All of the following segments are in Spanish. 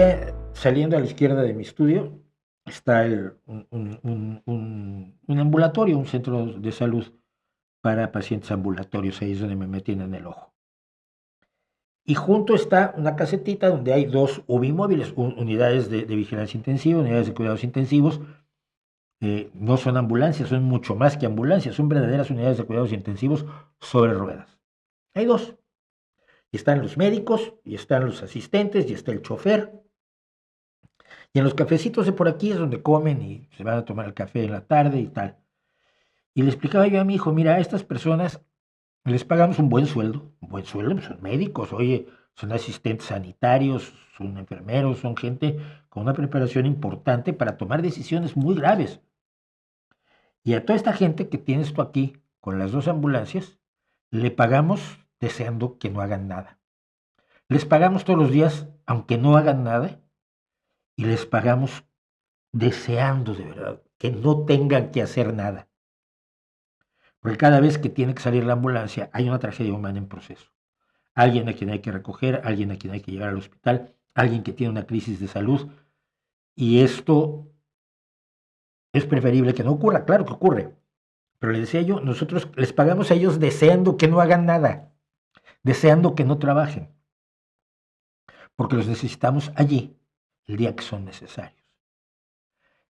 aquí, saliendo a la izquierda de mi estudio, está un ambulatorio, un centro de salud para pacientes ambulatorios. Ahí es donde me meten en el ojo. Y junto está una casetita donde hay dos UBI móviles, unidades de vigilancia intensiva, unidades de cuidados intensivos. No son ambulancias, son mucho más que ambulancias, son verdaderas unidades de cuidados intensivos sobre ruedas. Hay dos. Y están los médicos, y están los asistentes, y está el chofer. Y en los cafecitos de por aquí es donde comen y se van a tomar el café en la tarde y tal. Y le explicaba yo a mi hijo, mira, a estas personas les pagamos un buen sueldo, pues son médicos, oye, son asistentes sanitarios, son enfermeros, son gente con una preparación importante para tomar decisiones muy graves. Y a toda esta gente que tienes tú aquí con las dos ambulancias, le pagamos deseando que no hagan nada. Les pagamos todos los días, aunque no hagan nada, y les pagamos deseando de verdad que no tengan que hacer nada. Porque cada vez que tiene que salir la ambulancia hay una tragedia humana en proceso. Alguien a quien hay que recoger, alguien a quien hay que llevar al hospital, alguien que tiene una crisis de salud. Y esto es preferible que no ocurra, claro que ocurre. Pero le decía yo, nosotros les pagamos a ellos deseando que no hagan nada, deseando que no trabajen, porque los necesitamos allí el día que son necesarios.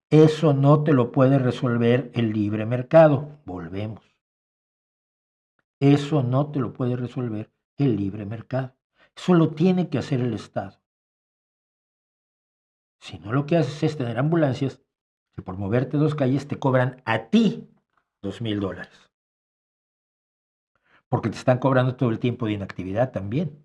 Eso no te lo puede resolver el libre mercado. Volvemos. Eso no te lo puede resolver el libre mercado. Eso lo tiene que hacer el Estado. Si no, lo que haces es tener ambulancias que por moverte 2 calles te cobran a ti $2,000. Porque te están cobrando todo el tiempo de inactividad también.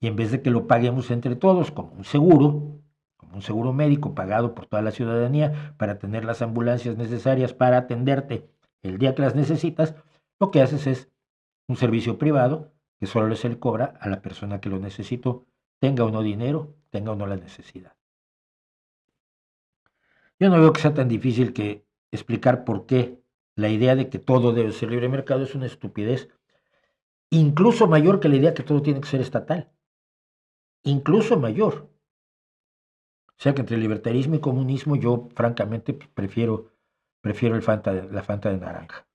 Y en vez de que lo paguemos entre todos como un seguro médico pagado por toda la ciudadanía para tener las ambulancias necesarias para atenderte el día que las necesitas, lo que haces es un servicio privado que solo se le cobra a la persona que lo necesitó, tenga o no dinero, tenga o no la necesidad. Yo no veo que sea tan difícil que explicar por qué la idea de que todo debe ser libre mercado es una estupidez, incluso mayor que la idea que todo tiene que ser estatal, incluso mayor. O sea que entre libertarismo y comunismo yo francamente prefiero la Fanta de naranja.